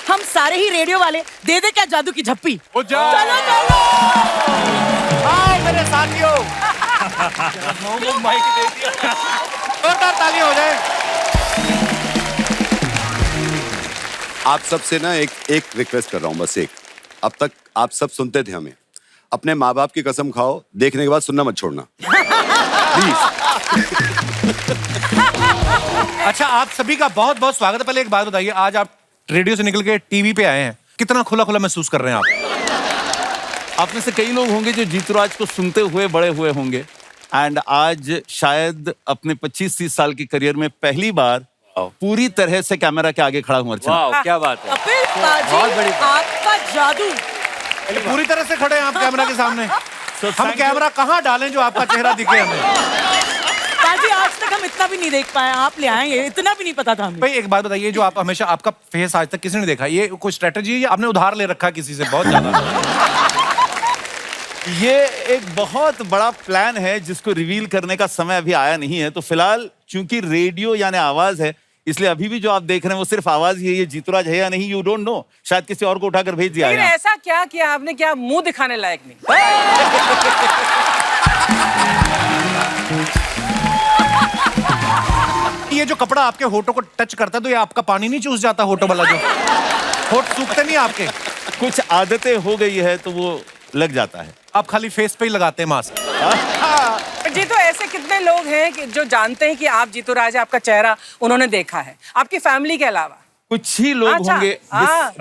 हम सारे ही रेडियो वाले दे दे क्या जादू की झप्पी। चलो चलो हाय मेरे साथियों, माइक दे दिया, जोरदार ताली हो जाए। आप सबसे ना एक रिक्वेस्ट कर रहा हूँ, बस एक। अब तक आप सब सुनते थे हमें, अपने माँ बाप की कसम खाओ, देखने के बाद सुनना मत छोड़ना प्लीज। अच्छा, आप सभी का बहुत बहुत स्वागत है। पहले एक बात बताइए, आज आप रेडियो से निकल के टीवी पे आए हैं, कितना खुला खुला महसूस कर रहे हैं आप में से कई लोग होंगे जो जीतूराज को सुनते हुए बड़े हुए होंगे, एंड आज शायद अपने 25-30 साल की करियर में पहली बार पूरी तरह से कैमरा के आगे खड़ा हूं। अर्चना, वाह, क्या बात है। कपिल पाजी, बहुत बड़ी बात। आपका जादू। पूरी तरह से खड़े हैं आप कैमरा के सामने। हम कैमरा कहाँ डालें जो आपका चेहरा दिखे हमें? पाजी, आज तक हम इतना भी नहीं देख पाए, आप ले आए, ये इतना भी नहीं पता था हमें। भाई एक बात बताइए, जो आप हमेशा, आपका फेस आज तक किसी ने देखा, ये कोई स्ट्रेटजी है या आपने उधार ले रखा किसी से बहुत ज्यादा? ये एक बहुत बड़ा प्लान है जिसको रिवील करने का समय अभी आया नहीं है। तो फिलहाल चूंकि रेडियो यानी आवाज है, इसलिए अभी भी जो आप देख रहे हैं वो सिर्फ आवाज ही है। ये जीतूराज है या नहीं, यू डोंट नो। शायद किसी और को उठाकर भेज दिया लेकिन है। ऐसा क्या किया आपने, क्या मुंह दिखाने लायक नहीं? ये जो कपड़ा आपके होठों को टच करता है तो ये आपका पानी नहीं चूस जाता? होठों वाला जो होठ सूखते नहीं आपके? कुछ आदतें हो गई है तो वो लग जाता है। आप खाली फेस पे ही लगाते हैं मास्क? पर जी, तो ऐसे कितने लोग हैं कि जो जानते हैं कि आप जीतूराज, आपका चेहरा उन्होंने देखा है, आपकी फैमिली के अलावा? कुछ ही लोग अच्छा, होंगे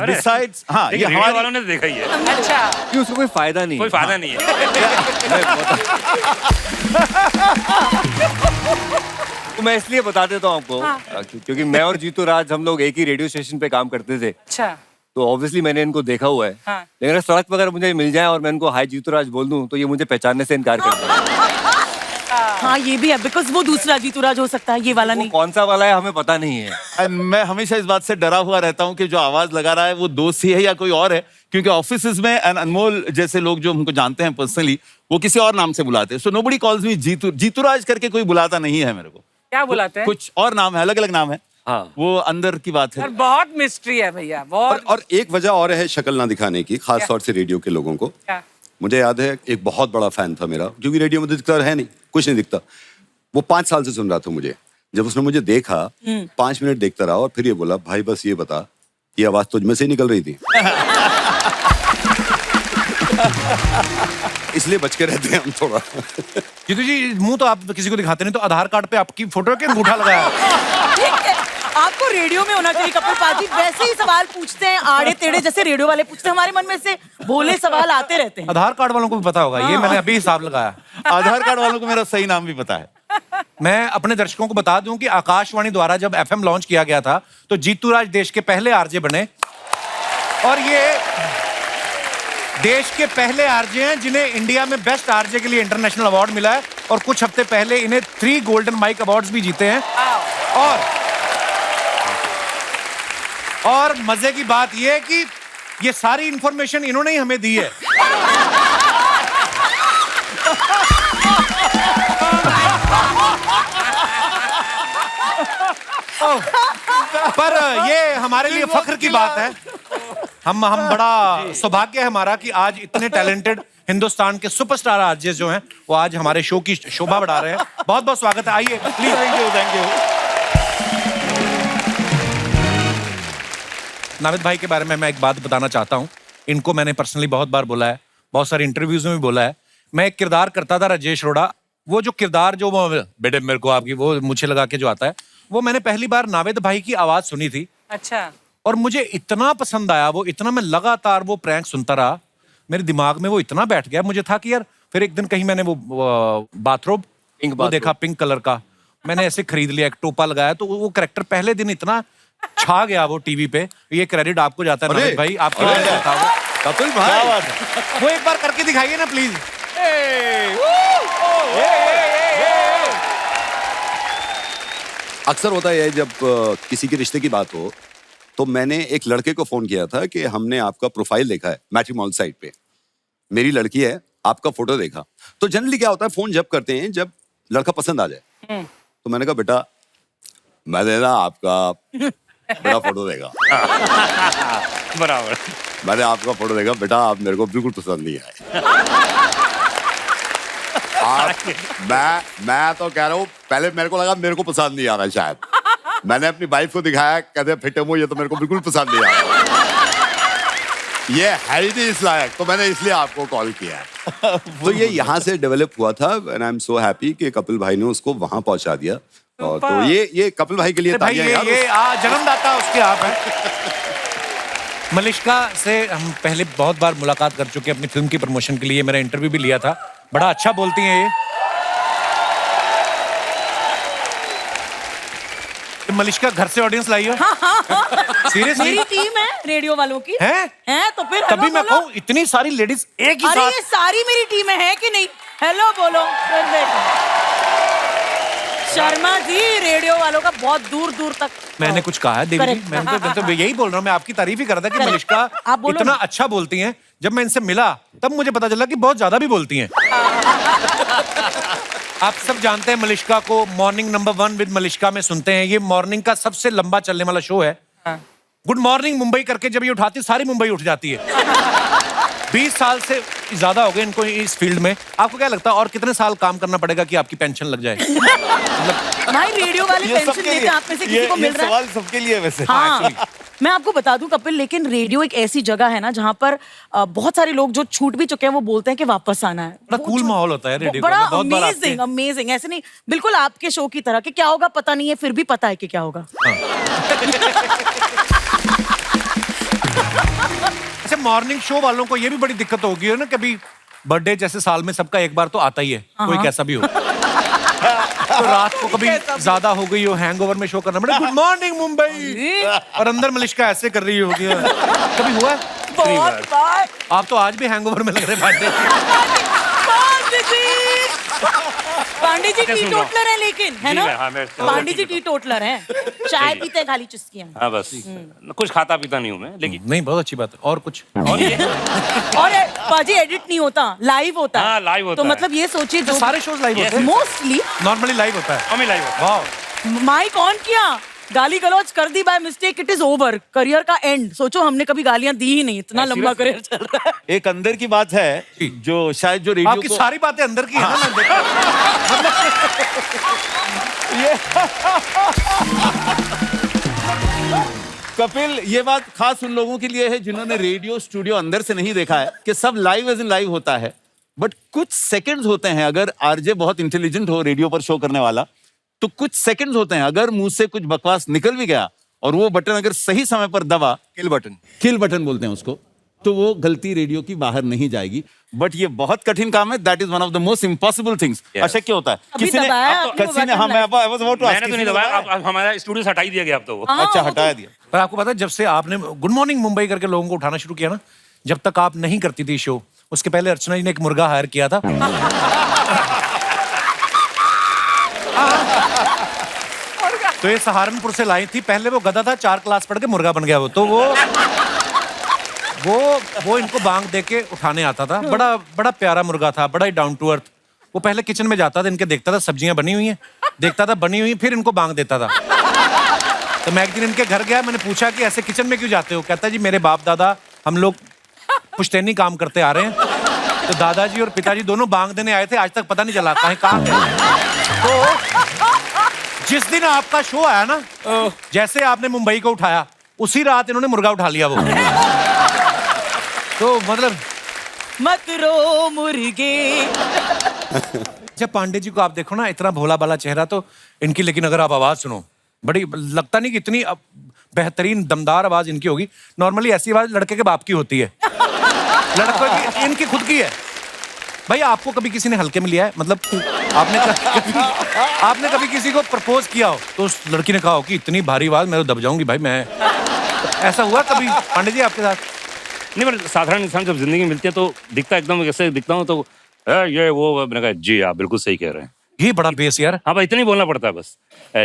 बिसाइड्स। हाँ, ये रेडियो हमारे वालों ने तो देखा ही है, अच्छा, कि उसको कोई फायदा नहीं कोई फायदा नहीं है। तो मैं इसलिए बता देता हूँ आपको, हाँ। क्योंकि मैं और जीतूराज हम लोग एक ही रेडियो स्टेशन पे काम करते थे, अच्छा, तो ऑब्वियसली मैंने इनको देखा हुआ है। हाँ। लेकिन अगर सड़क पर अगर मुझे मिल जाए और मैं इनको हाय जीतूराज बोल दूं तो ये मुझे पहचानने से इनकार कर देंगे। हाँ, ये भी है, बिकॉज वो दूसरा जीतूराज हो सकता है, ये वाला नहीं। कौन सा वाला है हमें पता नहीं है। And मैं हमेशा इस बात से डरा हुआ रहता हूँ कि जो आवाज लगा रहा है वो दोस्त ही है या कोई और है, क्योंकि ऑफिसेज में अनमोल जैसे लोग जो हमको जानते हैं पर्सनली, वो किसी और नाम से बुलाते हैं। सो नोबडी कॉल्स मी जीतूराज करके कोई बुलाता नहीं है मेरे को। क्या बुलाते हैं? कुछ और नाम है, अलग अलग नाम है। हाँ। वो अंदर की बात है। और बहुत मिस्ट्री है भैया, बहुत। और एक वजह और है शक्ल ना दिखाने की, खास तौर से रेडियो के लोगों को। क्या? मुझे याद है एक बहुत बड़ा फैन था मेरा, क्योंकि रेडियो में दिखता है नहीं, कुछ नहीं दिखता। वो 5 साल से सुन रहा था मुझे। जब उसने मुझे देखा, 5 मिनट देखता रहा और फिर ये बोला, भाई बस ये बता, ये आवाज तुझ में से निकल रही थी। इसलिए बच के रहते हैं हम थोड़ा। जीतू जी, मुंह तो आप किसी को दिखाते नहीं, तो आधार कार्ड पे आपकी फोटो के अंगूठा लगाया है। ठीक है, आपको रेडियो में होना चाहिए कपिल पाजी। वैसे ही सवाल पूछते हैं आड़े टेढ़े, जैसे रेडियो वाले पूछते हैं, हमारे मन में से भोले सवाल आते रहते हैं। आधार कार्ड वालों को भी पता होगा, ये मैंने अभी हिसाब लगाया। आधार कार्ड वालों को मेरा सही नाम भी पता है। मैं अपने दर्शकों को बता दूं कि आकाशवाणी द्वारा जब एफएम लॉन्च किया गया था तो जीतूराज देश के पहले आरजे बने, और ये देश के पहले आरजे हैं जिन्हें इंडिया में बेस्ट आरजे के लिए इंटरनेशनल अवार्ड मिला है, और कुछ हफ्ते पहले इन्हें 3 गोल्डन माइक अवार्ड्स भी जीते हैं। और मजे की बात यह है कि ये सारी इंफॉर्मेशन इन्होंने ही हमें दी है। पर ये हमारे लिए फख्र की बात है। हम बड़ा सौभाग्य है हमारा कि आज इतने टैलेंटेड हिंदुस्तान के सुपरस्टार आरजे जो हैं वो आज हमारे शो की शोभा बढ़ा रहे हैं। बहुत बहुत स्वागत है, आइए प्लीज। Thank you. नाविद भाई के बारे में मैं एक बात बताना चाहता हूँ। इनको मैंने पर्सनली बहुत बार बोला है, बहुत सारे इंटरव्यूज में भी बोला है। मैं एक किरदार करता था, राजेश रोड़ा। वो जो किरदार जो वो बेटे मेरे को आपकी वो मुझे लगा के जो आता है, वो मैंने पहली बार नाविद भाई की आवाज सुनी थी। अच्छा। और मुझे इतना पसंद आया वो, इतना मैं लगातार वो प्रैंक सुनता रहा, मेरे दिमाग में वो इतना बैठ गया। मुझे था कि यार, फिर एक दिन कहीं मैंने वो बाथरोब वो देखा पिंक कलर का, मैंने ऐसे खरीद लिया, एक टोपा लगाया, तो वो कैरेक्टर पहले दिन इतना छा गया वो टीवी पे। ये क्रेडिट आपको जाता है नाविद भाई, आपकी वजह से था वो। कपिल भाई, वो एक बार करके दिखाइए ना प्लीज। अक्सर होता है जब किसी के रिश्ते की बात हो, तो मैंने एक लड़के को फोन किया था कि हमने आपका प्रोफाइल देखा है मैट्रिमोनियल साइट पे, मेरी लड़की है, आपका फोटो देखा। तो जनरली क्या होता है, फोन जब करते हैं जब लड़का पसंद आ जाए। तो मैंने कहा बेटा मैं देना आपका बड़ा फोटो देगा। बराबर। मैंने आपका फोटो देखा, बेटा आप मेरे को बिल्कुल पसंद नहीं आए। मैं तो कह रहा हूँ, पहले मेरे को लगा मेरे को पसंद नहीं आ रहा शायद। मैंने अपनी वाइफ को दिखाया, कहते फिटे मुंह, ये तो मेरे को बिल्कुल पसंद नहीं आ रहा, ये है ही नहीं इस लायक, तो मैंने इसलिए आपको कॉल किया है। तो ये यहाँ से डेवलप हुआ था and I am so happy कि कपिल भाई ने उसको वहां पहुंचा दिया। और तो ये कपिल भाई के लिए भाई तालियां यार। ये जन्मदाता उसके आप हैं। मलिश्का से हम पहले बहुत बार मुलाकात कर चुके हैं अपनी फिल्म की प्रमोशन के लिए, मेरा इंटरव्यू भी लिया था। बड़ा अच्छा बोलती हैं ये। मलिश्का घर से ऑडियंस लाई हो? सीरियसली? मेरी टीम है रेडियो वालों की। हैं? तो फिर तभी हेलो मैं बोलो। कहूँ इतनी सारी लेडीज एक ही अरे साथ। ये सारी मेरी टीम है कि नहीं? हेलो बोलो फिर देखो। शर्मा जी रेडियो वालों का बहुत दूर दूर तक। मैंने कुछ कहा है देवी जी? Correct. मैं तो यही बोल रहा हूँ, मैं आपकी तारीफ ही कर रहा था कि Correct. मलिश्का आप बोलो इतना ना। अच्छा बोलती हैं। जब मैं इनसे मिला तब मुझे पता चला कि बहुत ज्यादा भी बोलती हैं। आप सब जानते हैं मलिश्का को मॉर्निंग नंबर 1 विद मलिश्का में सुनते हैं। ये मॉर्निंग का सबसे लंबा चलने वाला शो है। गुड मॉर्निंग मुंबई करके जब ये उठाती है सारी मुंबई उठ जाती है। 20 साल से ज्यादा हो गए इनको इस फील्ड में। आपको क्या लगता है और कितने साल काम करना पड़ेगा कि आपकी पेंशन लग जाए? भाई रेडियो वाले ये पेंशन सबके देते लिए, हैं, आप में से किसी को ये मिल रहा है? सवाल सबके लिए वैसे। हाँ, मैं आपको बता दूं कपिल, लेकिन रेडियो एक ऐसी जगह है ना जहाँ पर बहुत सारे लोग जो छूट भी चुके हैं वो बोलते हैं कि वापस आना है। बड़ा कूल माहौल होता है रेडियो का। बड़ा मैं बहुत बार आपके- अमेजिंग अमेजिंग, ऐसे नहीं, बिल्कुल आपके शो की तरह कि क्या होगा पता नहीं है, फिर भी पता है कि क्या होगा। अच्छा, मॉर्निंग शो वालों को ये भी बड़ी दिक्कत होगी है ना, कभी बर्थडे जैसे साल में सबका एक बार तो आता ही है, कोई कैसा भी हो। तो रात को कभी ज्यादा हो गई हो, हैंगओवर में शो करना पड़े, गुड मॉर्निंग मुंबई, और अंदर मलिश्का ऐसे कर रही होगी। कभी हुआ है? बहुत बार। आप तो आज भी हैंगओवर में लग रहे पांडे। पांडे जी टी टोटलर है लेकिन, है ना? हाँ, मैं- पांडे जी टी टोटलर हैं, चाय पीते हैं खाली चुस्कियां। हाँ बस कुछ खाता पीता नहीं हूँ मैं, लेकिन नहीं, बहुत अच्छी बात है। और कुछ? और पाजी एडिट नहीं होता, लाइव होता है। हाँ, live होता तो है। मतलब ये सोचिए जो सारे शोज लाइव होते हैं? मोस्टली नॉर्मली लाइव होता है। हमें लाइव वाह, माइक ऑन किया, गाली गलौज कर दी by mistake, it is over, career का एंड। सोचो हमने कभी गालियां दी ही नहीं, इतना लंबा करियर चल रहा है। एक अंदर की बात है जो शायद जो रेडियो आपकी को सारी बातें अंदर की है ना, मैं देखा। कपिल, ये बात खास उन लोगों के लिए है जिन्होंने रेडियो स्टूडियो अंदर से नहीं देखा है कि सब लाइव एज इन लाइव होता है, बट कुछ सेकंड्स होते हैं। अगर आरजे बहुत इंटेलिजेंट हो रेडियो पर शो करने वाला, तो कुछ सेकंड्स होते हैं, अगर मुंह से कुछ बकवास निकल भी गया और वो बटन अगर सही समय पर दबा, किल बटन बोलते हैं उसको, तो वो गलती रेडियो की बाहर नहीं जाएगी। बट ये बहुत कठिन काम है, that is one of the most impossible things. अशक्य होता है। अभी दबाया आपने वो किसी ने, button हाँ, मैं live। I was about to ask, मैंने तो किसी नहीं ने दबाया, अब हमारा स्टूडियो से हटा ही दिया गया अब तो वो। अच्छा, हटाया दिया। पर आपको पता है जब से आपने गुड मॉर्निंग मुंबई करके लोगों को उठाना शुरू किया ना, जब तक आप नहीं करती थी शो, उसके पहले अर्चना जी ने एक मुर्गा हायर किया था। तो ये सहारनपुर से लाई थी, पहले वो गधा था, 4 क्लास पढ़ के मुर्गा बन गया वो। तो वो इनको बांग दे के उठाने आता था। बड़ा प्यारा मुर्गा था, बड़ा ही डाउन टू अर्थ। वो पहले किचन में जाता था, इनके देखता था सब्जियां बनी हुई हैं, देखता था बनी हुई, फिर इनको बांग देता था। तो मैं एक दिन इनके घर गया, मैंने पूछा कि ऐसे किचन में क्यों जाते हो? कहता जी मेरे बाप दादा हम लोग पुश्तैनी काम करते आ रहे हैं, तो दादाजी और पिताजी दोनों बांग देने आए थे, आज तक पता नहीं चला कहाँ है। तो जिस दिन आपका शो आया ना, जैसे आपने मुंबई को उठाया, उसी रात इन्होंने मुर्गा उठा लिया वो। तो मतलब मत रो मुर्गे। जब पांडे जी को आप देखो ना, इतना भोला भाला चेहरा, तो इनकी, लेकिन अगर आप आवाज सुनो, बड़ी लगता नहीं कि इतनी बेहतरीन दमदार आवाज इनकी होगी। नॉर्मली ऐसी आवाज लड़के के बाप की होती है, लड़कों की, इनकी खुद की है। भाई आपको कभी किसी ने हल्के में लिया है? मतलब आपने कभी किसी को प्रपोज किया हो तो उस लड़की ने कहा हो कि इतनी भारी आवाज मैं तो दब जाऊंगी भाई मैं, ऐसा हुआ कभी पांडे जी आपके साथ? नहीं, पर साधारण इंसान जब जिंदगी में मिलती है तो दिखता एकदम कैसे दिखता हूँ, तो ये वो, मैंने कहा जी आप बिल्कुल सही कह रहे हैं। ये बड़ा बेस यार। हाँ भाई, इतना ही बोलना पड़ता है बस।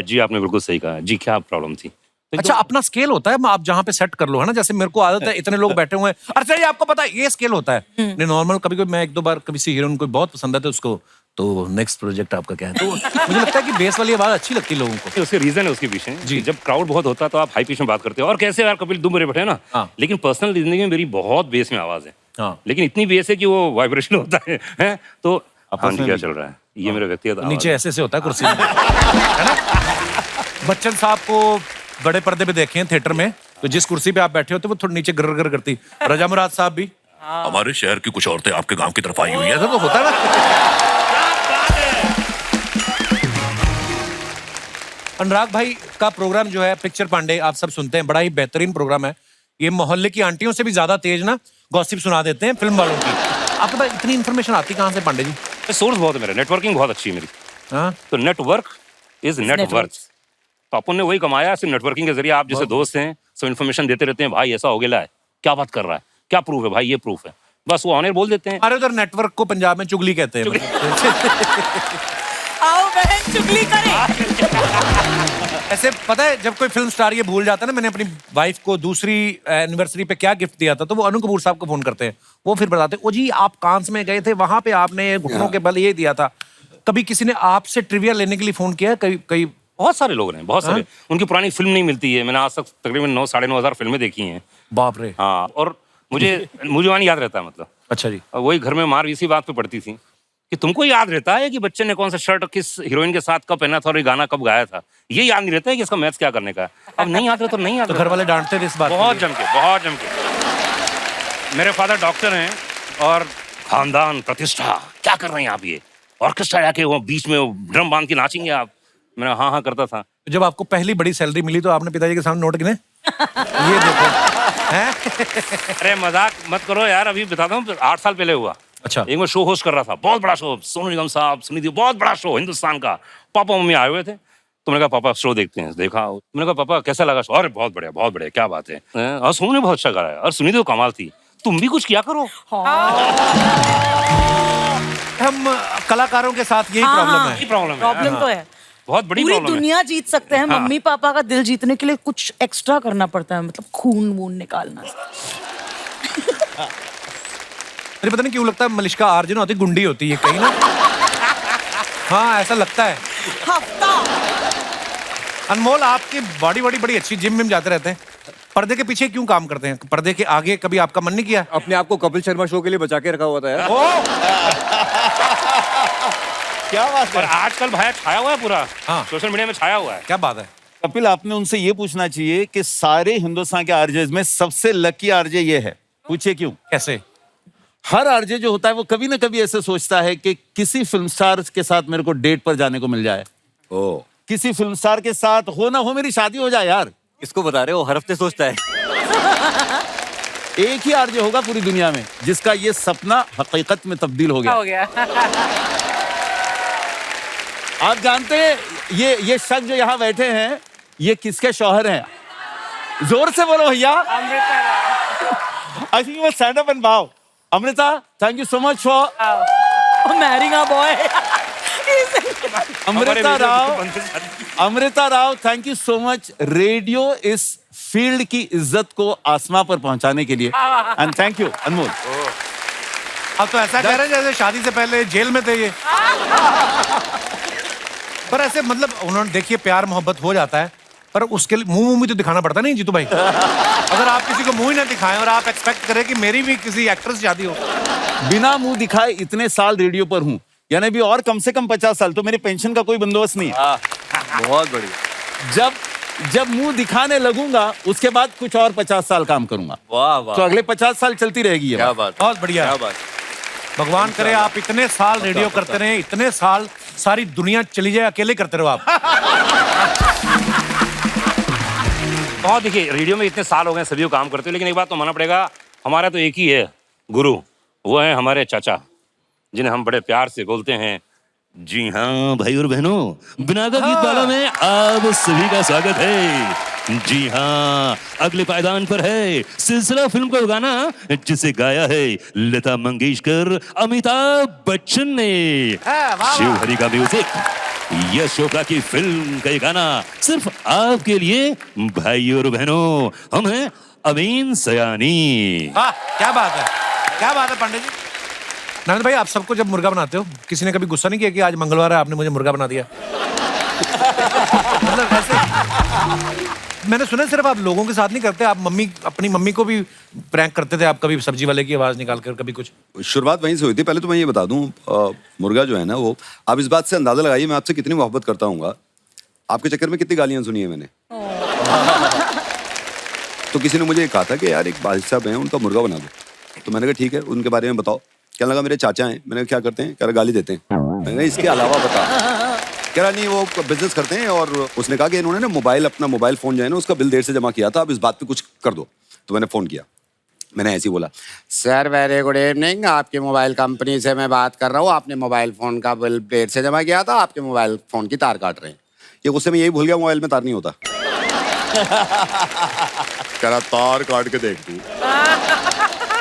जी आपने बिल्कुल सही कहा, जी क्या प्रॉब्लम थी। तो अच्छा, अपना स्केल होता है, आप जहाँ पे सेट कर लो, है ना? जैसे मेरे को आदत है, इतने लोग बैठे हुए हैं, अच्छा ये आपको पता है, ये स्केल होता है। नहीं, नॉर्मल कभी कोई, मैं 1-2 बार किसी हीरोइन को बहुत पसंद है तो उसको, तो नेक्स्ट प्रोजेक्ट आपका क्या है? तो मुझे लगता है कि बेस वाली आवाज अच्छी लगती है लोगों को। उसके रीजन है उसके पीछे जी। जी, जब क्राउड बहुत होता है तो आप हाई पिच में बात करते हो और कैसे यार कपिल दुम बैठे ना। हाँ। लेकिन पर्सनल जिंदगी में मेरी बहुत बेस में आवाज है। हाँ। लेकिन इतनी बेस है कि वो वाइब्रेशन होता है तो हाँ जी, में क्या भी। चल रहा है ये मेरा व्यक्तिगत आवाज नीचे है। ऐसे होता है कुर्सी में, है ना? बच्चन साहब को बड़े पर्दे पे देखे हैं थिएटर में, तो जिस कुर्सी पे आप बैठे होते वो थोड़ी नीचे गर गर करती। रजा मुराद साहब भी, हमारे शहर की कुछ औरतें आपके गांव की तरफ आई हुई हैं। ऐसा तो होता है ना। अनुराग भाई का प्रोग्राम जो है पिक्चर पांडे, आप सब सुनते हैं, बड़ा ही बेहतरीन प्रोग्राम है। ये मोहल्ले की आंटियों से भी ज्यादा तेज ना गॉसिप सुना देते हैं फिल्म वालों की। आपके पास इतनी इन्फॉर्मेशन आती कहाँ से पांडे जी? सोर्स बहुत है मेरा, नेटवर्किंग बहुत अच्छी है मेरी। हाँ, तो नेटवर्क इज नेटवर्थ। तो अपन ने वही कमाया सिर्फ नेटवर्किंग के जरिए। आप जैसे दोस्त हैं सब इन्फॉर्मेशन देते रहते हैं, भाई ऐसा हो गया है, क्या बात कर रहा है, क्या प्रूफ है भाई, ये प्रूफ है, बस वो ऑनर बोल देते हैं। हमारे उधर नेटवर्क को पंजाब में चुगली कहते हैं। आओ बहन चुगली करें। ऐसे पता है जब कोई फिल्म स्टार ये भूल जाता है ना, मैंने अपनी वाइफ को दूसरी एनिवर्सरी पे क्या गिफ्ट दिया था, तो वो अनु कपूर साहब को फोन करते हैं, वो फिर बताते हैं, ओ जी आप कांस में गए थे, वहां पे आपने घुटनों के बल ये दिया था। कभी किसी ने आपसे ट्रिविया लेने के लिए फोन किया? कई बहुत सारे लोग हैं, बहुत सारे। उनकी पुरानी फिल्म नहीं मिलती है। मैंने आज तक तकरीबन 9-9,500 फिल्में देखी हैं। बाप रे। हाँ, और मुझे वहाँ याद रहता है, मतलब अच्छा जी। और वही घर में मार इसी बात पे पड़ती थी कि तुमको याद रहता है कि बच्चन ने कौन सा शर्ट किस हीरोइन के साथ कब पहना था और ये गाना कब गाया था। ये याद नहीं रहता है कि इसका मैथ्स क्या करने का है। अब नहीं याद रहता तो नहीं याद तो रहता। घर वाले डांटते थे इस बात बहुत जम के। मेरे फादर डॉक्टर हैं और खानदान प्रतिष्ठा, क्या कर रहे हैं आप, ये ऑर्केस्ट्रा जाके वो बीच में ड्रम बांध के नाचेंगे आप? मैंने हाँ हाँ करता था। जब आपको पहली बड़ी सैलरी मिली तो आपने पिताजी के सामने नोट गिने? ये देखो हैं? अरे मजाक मत करो यार, अभी बताता हूँ 8 साल पहले हुआ। अच्छा। एक मैं शो होस्ट कर रहा था, बहुत बड़ा शो, सोनू निगम साहब, सुनी थी, बहुत बड़ा शो हिंदुस्तान का। पापा मम्मी आए हुए थे, तो मैंने कहा पापा शो देखते हैं। देखा, मैंने कहा पापा कैसा लगा शो? अरे बहुत बढ़िया, क्या बात है। और सोनू ने बहुत अच्छा गाया और सुनी तो कमाल थी, तुम भी कुछ किया करो। हम कलाकारों के साथ यही हाँ, प्रॉब्लम हाँ। है। ये प्रॉब्लम है, प्रॉब्लम तो है, बहुत बड़ी पूरी प्रॉब्लम है। दुनिया जीत सकते हैं, हाँ। मम्मी पापा का दिल जीतने के लिए कुछ एक्स्ट्रा करना पड़ता है, मतलब खून वून निकालना। मुझे पता नहीं क्यों लगता है मलिश्का आर्जन होती गुंडी होती है कहीं ना। हाँ ऐसा लगता है। हफ्ता अनमोल आपकी बॉडी बड़ी अच्छी, जिम में जाते रहते हैं, पर्दे के पीछे क्यों काम करते हैं? पर्दे के आगे कभी आपका मन नहीं किया? अपने आप को कपिल शर्मा शो के लिए बचा के रखा हुआ था यार। क्या बात और है आजकल भाई छाया हुआ है पूरा, हाँ। सोशल मीडिया में छाया हुआ है। क्या बात है। कपिल, आपने उनसे ये पूछना चाहिए कि सारे हिंदुस्तान के आरजेज में सबसे लकी आरजे ये है। पूछिए क्यों? कैसे? हर आरजे जो होता है वो कभी ना कभी ऐसे सोचता है कि किसी फिल्म स्टार के साथ मेरे को डेट पर जाने को मिल जाए, ओ किसी फिल्म स्टार के साथ हो ना हो मेरी शादी हो जाए यार। इसको बता रहे हो, हर हफ्ते सोचता है। एक ही आरजे होगा पूरी दुनिया में जिसका ये सपना हकीकत में तब्दील हो गया। हो गया। आप जानते हैं ये शख्स जो यहाँ बैठे हैं ये किसके शौहर हैं? जोर से बोलो भैया। I think you stand up and bow. Amrita, thank you so much for marrying a boy. Amrita Rao, thank you so much radio इस फील्ड की इज्जत को आसमां पर पहुंचाने के लिए। And thank you Anmol. आप तो ऐसा कह रहे हैं जैसे शादी से पहले जेल में थे ये। पर ऐसे मतलब उन्होंने, देखिए प्यार मोहब्बत हो जाता है पर उसके लिए मुंह भी तो दिखाना पड़ता नहीं जीतू भाई। अगर आप किसी को मुंह ही ना दिखाएं और आप एक्सपेक्ट करें कि मेरी भी किसी एक्ट्रेस से शादी हो। बिना मुंह दिखाए इतने साल रेडियो पर हूं, यानी भी और कम से कम 50 साल, तो मेरी पेंशन का कोई बंदोबस्त नहीं है। बहुत बढ़िया। जब मुंह दिखाने लगूंगा उसके बाद कुछ और 50 साल काम करूंगा। वाह वाह, तो अगले 50 साल चलती रहेगी ये क्या बात। बात, बहुत बढ़िया। क्या बात। भगवान करे आप इतने साल रेडियो करते रहे, इतने साल सारी दुनिया चली जाए, अकेले करते रहो आप। बहुत, देखिए रेडियो में इतने साल हो गए, सभी को काम करते हो, लेकिन एक बात तो मानना पड़ेगा, हमारा तो एक ही है गुरु, वो है हमारे चाचा, जिन्हें हम बड़े प्यार से बोलते हैं। जी हाँ भाई और बहनों, बिनाका गीत वाला में आप सभी का स्वागत है। जी हाँ, अगले पायदान पर है सिलसिला फिल्म का गाना जिसे गाया है लता मंगेशकर, अमिताभ बच्चन ने। शिवहरी का म्यूजिक, यश चोपड़ा की फिल्म का ये गाना सिर्फ आपके लिए भाई और बहनों, हम हैं अमीन सयानी। हाँ, क्या बात है, क्या बात है पंडित जी। नानद भाई, आप सबको जब मुर्गा बनाते हो, किसी ने कभी गुस्सा नहीं किया कि आज मंगलवार है आपने मुझे मुर्गा बना दिया? मतलब ऐसे मैंने सुना सिर्फ आप लोगों के साथ नहीं करते, आप अपनी मम्मी को भी प्रैंक करते थे आप, कभी सब्जी वाले की आवाज निकाल कर, कभी कुछ। शुरुआत वहीं से हुई थी। पहले तो मैं ये बता दूं, मुर्गा जो है ना, वो आप इस बात से अंदाजा लगाइए मैं आपसे कितनी मोहब्बत करता हूँ। आपके चक्कर में कितनी गालियां सुनी है मैंने। तो किसी ने मुझे कहा था कि यार एक भाई साहब हैं, उनका मुर्गा बना दो। तो मैंने कहा ठीक है, उनके बारे में बताओ। क्या लगा मेरे चाचा हैं। मैंने कहा क्या करते हैं? कह रहा गाली देते हैं। मैंने कहा इसके अलावा बता। कह रहा नहीं वो बिजनेस करते हैं। और उसने कहा कि इन्होंने ना अपना मोबाइल फोन जो है ना, उसका बिल देर से जमा किया था, अब इस बात पे कुछ कर दो। तो मैंने फोन किया, मैंने ऐसे ही बोला, सर वेरी गुड इवनिंग, आपकी मोबाइल कंपनी से मैं बात कर रहा हूँ। आपने मोबाइल फोन का बिल देर से जमा किया था, आपके मोबाइल फोन की तार काट रहे हैं। ये गुस्से में यही भूल गया मोबाइल में तार नहीं होता। कह रहा तार काट के देख तू।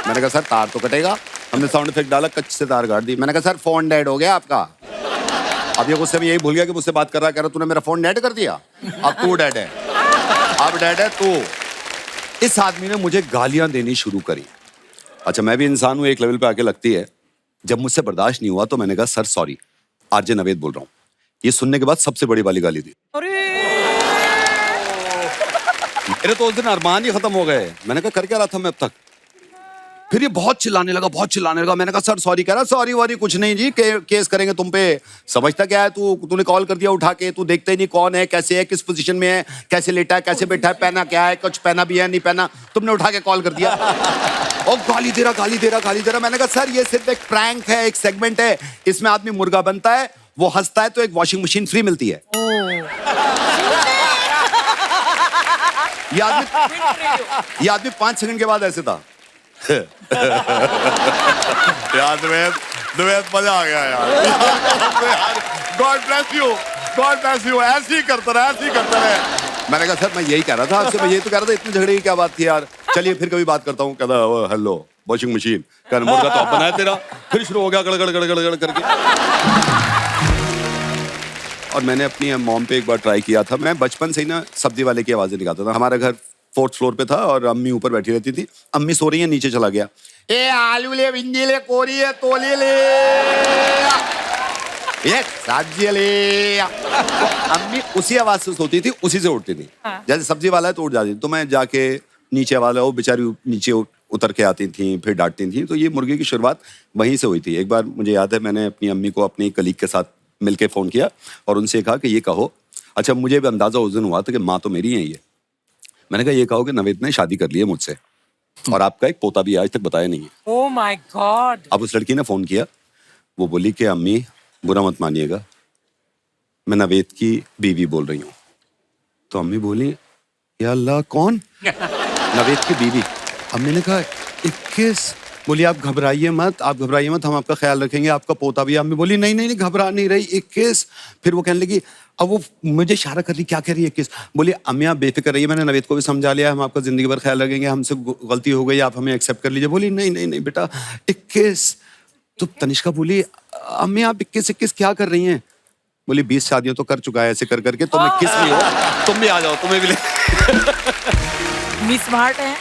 मैंने कहा सर तार तो कटेगा। हमने साउंड इफेक्ट डाला, कच्चे से तार काट दी। मैंने कहा सर फोन डेड हो गया आपका। अब ये गुस्से में यही भूल गया कि मुझसे बात कर रहा। कह रहा तूने मेरा फोन डेड कर दिया, अब तू डेड है, अब डेड है तू। इस आदमी ने मुझे गालियां देनी शुरू करी। अच्छा मैं भी इंसान हूं, एक लेवल पे आके लगती है। जब मुझसे बर्दाश्त नहीं हुआ तो मैंने कहा सर सॉरी, आरजे नवेद बोल रहा हूँ। ये सुनने के बाद सबसे बड़ी वाली गाली दी। मेरे तो उस दिन अरमान ही खत्म हो गए। मैंने कहा कर क्या रहा था मैं अब तक। फिर ये बहुत चिल्लाने लगा। मैंने कहा सर सॉरी। कह रहा सॉरी वॉरी कुछ नहीं जी, केस करेंगे तुम पे। समझता क्या है तूने कॉल कर दिया उठा के, तू देखते ही नहीं कौन है, कैसे है, किस पोजीशन में है, कैसे लेटा है, कैसे बैठा है, पहना क्या है, कुछ पहना भी है नहीं पहना, तुमने उठा के कॉल कर दिया। और गाली दे रहा। मैंने कहा सर ये सिर्फ एक प्रैंक है, एक सेगमेंट है, इसमें आदमी मुर्गा बनता है, वो हंसता है तो एक वॉशिंग मशीन फ्री मिलती है। ये आदमी 5 सेकंड के बाद ऐसे था। यार दुबेद मजा आ गया यार। God bless you. ऐसे ही करता रहे। मैंने कहा सर मैं यही कह रहा था आपसे, मैं यही तो कह रहा था, इतने झगड़े की क्या बात थी यार, चलिए फिर कभी बात करता हूँ। कहता हेलो वॉशिंग मशीन, कह मुर्गा तो आप बनाया तेरा। फिर शुरू हो गया गड़गड़ करके। और मैंने अपनी मॉम पे एक बार ट्राई किया था। मैं बचपन से ही ना सब्जी वाले की आवाजें निकालता था। हमारा घर 4th फ्लोर पे था और अम्मी ऊपर बैठी रहती थी। अम्मी सो रही है, नीचे चला गया, ए आलू ले, भिंडी ले, कोरी है, तोली ले, ये सब्जी ले। तो अम्मी उसी आवाज से सोती थी, उसी से उठती थी। जैसे सब्जी वाला है तो उठ जाती थी। तो मैं जाके नीचे वाला, वो बेचारी नीचे उतर के आती थी, फिर डांटती थी। तो ये मुर्गे की शुरुआत वहीं से हुई थी। एक बार मुझे याद है, मैंने अपनी अम्मी को अपनी कलीग के साथ मिलके फोन किया और उनसे कहा कि ये कहो। अच्छा मुझे भी अंदाजा उस दिन हुआ था कि माँ तो मेरी है ये। मैंने कहा ये कहो कि नवेद ने शादी कर ली है मुझसे और आपका एक पोता भी आज तक बताया नहीं है। Oh my God. अब उस लड़की ने फोन किया, वो बोली कि अम्मी बुरा मत मानिएगा, मैं नवेद की बीवी बोल रही हूँ। तो अम्मी बोली या अल्लाह कौन? नवेद की बीवी। अम्मी ने कहा 21। बोली आप घबराइए मत, हम आपका ख्याल रखेंगे, आपका पोता भी। अम्मी बोली नहीं घबरा नहीं रही, 21। फिर वो कहने लगी, अब वो मुझे इशारा कर रही, क्या कह रही है 21? बोली अम्मी आप बेफिक्र रहिए, मैंने नवेद को भी समझा लिया, हम आपका जिंदगी भर ख्याल रखेंगे, हमसे गलती हो गई, आप हमें एक्सेप्ट कर लीजिए। बोली नहीं बेटा 21। तो तनिष्का बोली अम्मी आप 21 क्या कर रही हैं? बोली 20 शादियां तो कर चुका है ऐसे कर करके, तुम 21 भी हो, तुम भी आ जाओ, तुम्हें भी ले। मिस स्मार्ट है।